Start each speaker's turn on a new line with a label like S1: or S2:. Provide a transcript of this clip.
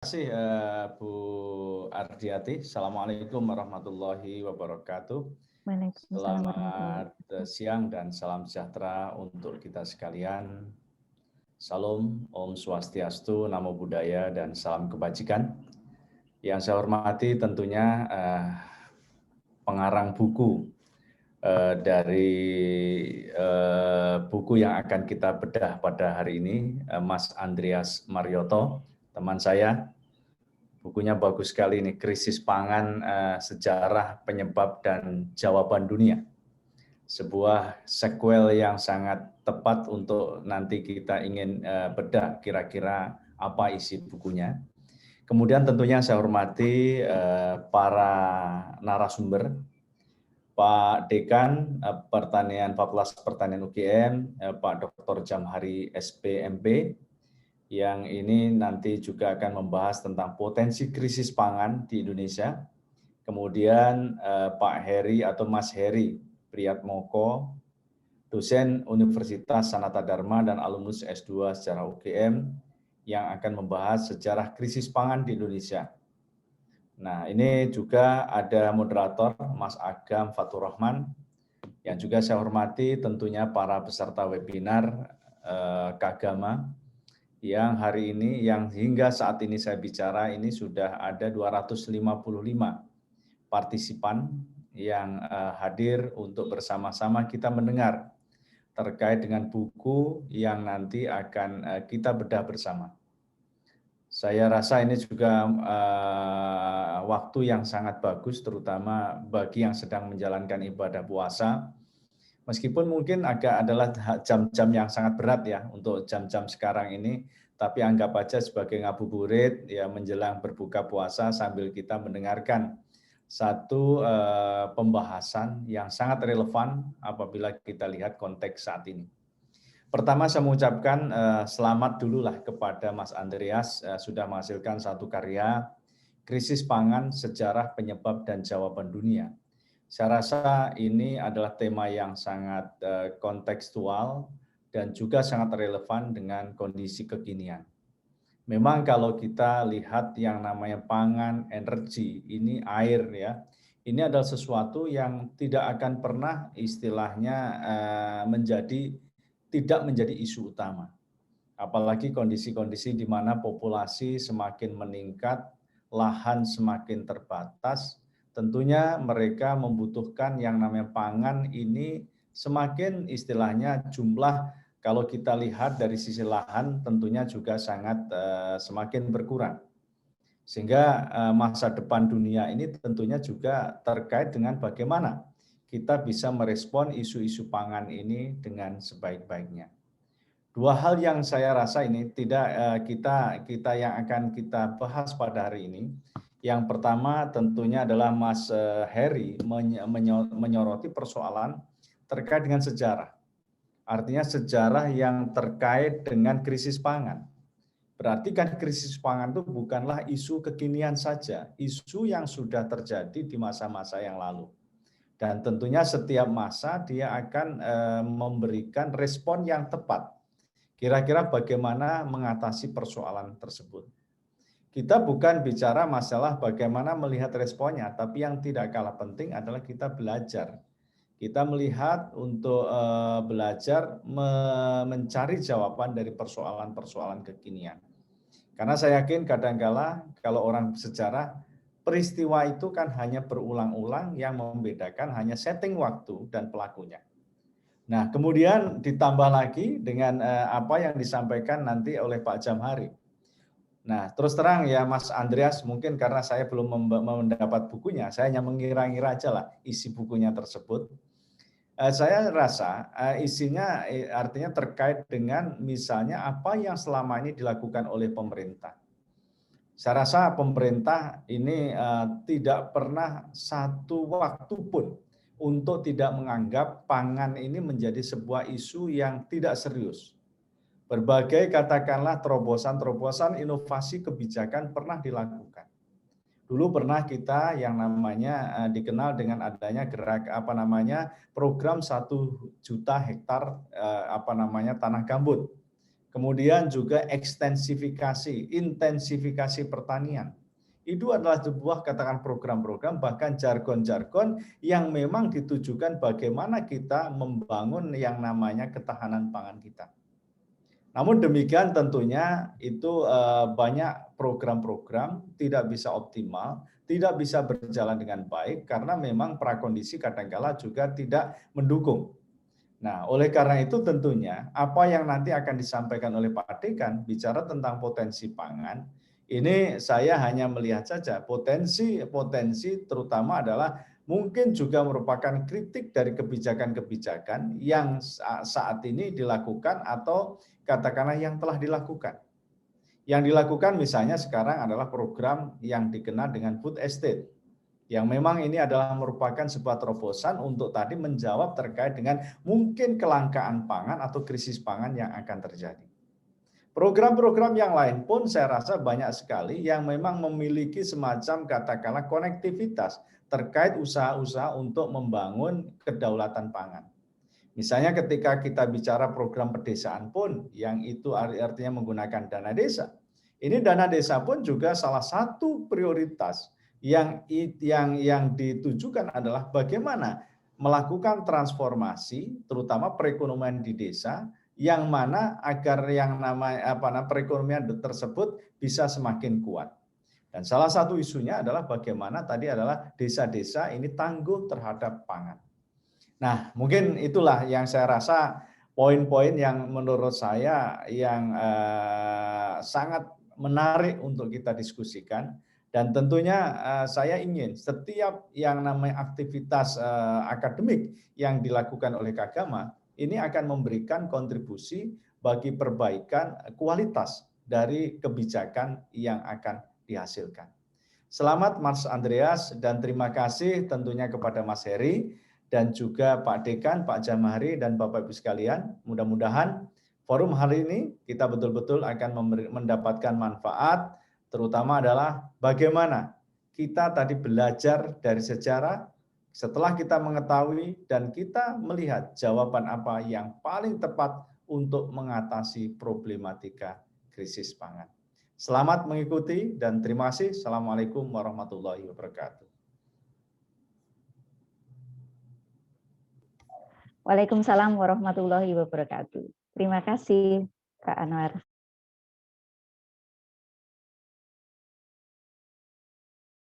S1: Terima kasih Bu Ardiati. Assalamualaikum warahmatullahi wabarakatuh.
S2: Waalaikumsalam warahmatullahi
S1: Selamat
S2: wabarakatuh.
S1: siang dan salam sejahtera untuk kita sekalian. Salam, Om Swastiastu, Namo Buddhaya, dan salam kebajikan. Yang saya hormati tentunya pengarang buku dari buku yang akan kita bedah pada hari ini, Mas Andreas Marioto, teman saya. Bukunya bagus sekali ini, Krisis Pangan, Sejarah, Penyebab, dan Jawaban Dunia. Sebuah sequel yang sangat tepat untuk nanti kita ingin bedah kira-kira apa isi bukunya. Kemudian tentunya saya hormati para narasumber, Pak Dekan Fakultas Pertanian UGM, Pak Dr. Jamhari SPMP, yang ini nanti juga akan membahas tentang potensi krisis pangan di Indonesia. Kemudian Pak Heri atau Mas Heri Priyatmoko, dosen Universitas Sanata Dharma dan alumnus S2 sejarah UGM, yang akan membahas sejarah krisis pangan di Indonesia. Nah, ini juga ada moderator Mas Agam Fatur Rahman, yang juga saya hormati tentunya para peserta webinar Kagama, yang hari ini, yang hingga saat ini saya bicara, ini sudah ada 255 partisipan yang hadir untuk bersama-sama kita mendengar terkait dengan buku yang nanti akan kita bedah bersama. Saya rasa ini juga waktu yang sangat bagus, terutama bagi yang sedang menjalankan ibadah puasa. Meskipun mungkin adalah jam-jam yang sangat berat ya untuk jam-jam sekarang ini, tapi anggap aja sebagai ngabuburit ya menjelang berbuka puasa sambil kita mendengarkan satu pembahasan yang sangat relevan apabila kita lihat konteks saat ini. Pertama saya mengucapkan selamat dululah kepada Mas Andreas sudah menghasilkan satu karya Krisis Pangan, Sejarah, Penyebab, dan Jawaban Dunia. Saya rasa ini adalah tema yang sangat kontekstual dan juga sangat relevan dengan kondisi kekinian. Memang kalau kita lihat yang namanya pangan, energi, ini air ya, ini adalah sesuatu yang tidak akan pernah istilahnya tidak menjadi isu utama. Apalagi kondisi-kondisi di mana populasi semakin meningkat, lahan semakin terbatas, tentunya mereka membutuhkan yang namanya pangan ini semakin istilahnya jumlah, kalau kita lihat dari sisi lahan tentunya juga sangat semakin berkurang. Sehingga masa depan dunia ini tentunya juga terkait dengan bagaimana kita bisa merespon isu-isu pangan ini dengan sebaik-baiknya. Dua hal yang saya rasa ini tidak kita yang akan kita bahas pada hari ini. Yang pertama tentunya adalah Mas Heri menyoroti persoalan terkait dengan sejarah. Artinya sejarah yang terkait dengan krisis pangan. Berarti kan krisis pangan itu bukanlah isu kekinian saja, isu yang sudah terjadi di masa-masa yang lalu. Dan tentunya setiap masa dia akan memberikan respon yang tepat. Kira-kira bagaimana mengatasi persoalan tersebut. Kita bukan bicara masalah bagaimana melihat responnya, tapi yang tidak kalah penting adalah kita belajar. Kita melihat untuk belajar mencari jawaban dari persoalan-persoalan kekinian. Karena saya yakin kadangkala kalau orang sejarah, peristiwa itu kan hanya berulang-ulang, yang membedakan hanya setting waktu dan pelakunya. Nah, kemudian ditambah lagi dengan apa yang disampaikan nanti oleh Pak Jamhari. Nah, terus terang ya Mas Andreas, mungkin karena saya belum mendapat bukunya, saya hanya mengira-ngira aja lah isi bukunya tersebut. Saya rasa isinya artinya terkait dengan misalnya apa yang selama ini dilakukan oleh pemerintah. Saya rasa pemerintah ini tidak pernah satu waktu pun untuk tidak menganggap pangan ini menjadi sebuah isu yang tidak serius. Berbagai katakanlah terobosan-terobosan inovasi kebijakan pernah dilakukan. Dulu pernah kita yang namanya dikenal dengan adanya program 1 juta hektar tanah gambut. kemudian juga ekstensifikasi, intensifikasi pertanian. Itu adalah sebuah katakan program-program bahkan jargon-jargon yang memang ditujukan bagaimana kita membangun yang namanya ketahanan pangan kita. Namun demikian tentunya itu banyak program-program tidak bisa optimal, tidak bisa berjalan dengan baik karena memang prakondisi kadangkala juga tidak mendukung. Nah, oleh karena itu tentunya apa yang nanti akan disampaikan oleh Pak Dekan bicara tentang potensi pangan, ini saya hanya melihat saja potensi terutama adalah mungkin juga merupakan kritik dari kebijakan-kebijakan yang saat ini dilakukan atau katakanlah yang telah dilakukan. Yang dilakukan misalnya sekarang adalah program yang dikenal dengan food estate yang memang ini adalah merupakan sebuah terobosan untuk tadi menjawab terkait dengan mungkin kelangkaan pangan atau krisis pangan yang akan terjadi. Program-program yang lain pun saya rasa banyak sekali yang memang memiliki semacam katakanlah konektivitas terkait usaha-usaha untuk membangun kedaulatan pangan. Misalnya ketika kita bicara program pedesaan pun yang itu artinya menggunakan dana desa. Ini dana desa pun juga salah satu prioritas yang ditujukan adalah bagaimana melakukan transformasi terutama perekonomian di desa yang mana agar yang namanya perekonomian tersebut bisa semakin kuat. Dan salah satu isunya adalah bagaimana tadi adalah desa-desa ini tangguh terhadap pangan. Nah, mungkin itulah yang saya rasa poin-poin yang menurut saya yang sangat menarik untuk kita diskusikan. Dan tentunya saya ingin setiap yang namanya aktivitas akademik yang dilakukan oleh Kagama ini akan memberikan kontribusi bagi perbaikan kualitas dari kebijakan yang akan dihasilkan. Selamat Mas Andreas dan terima kasih tentunya kepada Mas Heri dan juga Pak Dekan, Pak Jamahri dan Bapak Ibu sekalian. Mudah-mudahan forum hari ini kita betul-betul akan mendapatkan manfaat, terutama adalah bagaimana kita tadi belajar dari sejarah, setelah kita mengetahui dan kita melihat jawaban apa yang paling tepat untuk mengatasi problematika krisis pangan. Selamat mengikuti dan terima kasih. Assalamualaikum warahmatullahi wabarakatuh.
S2: Waalaikumsalam warahmatullahi wabarakatuh. Terima kasih, Kak Anwar.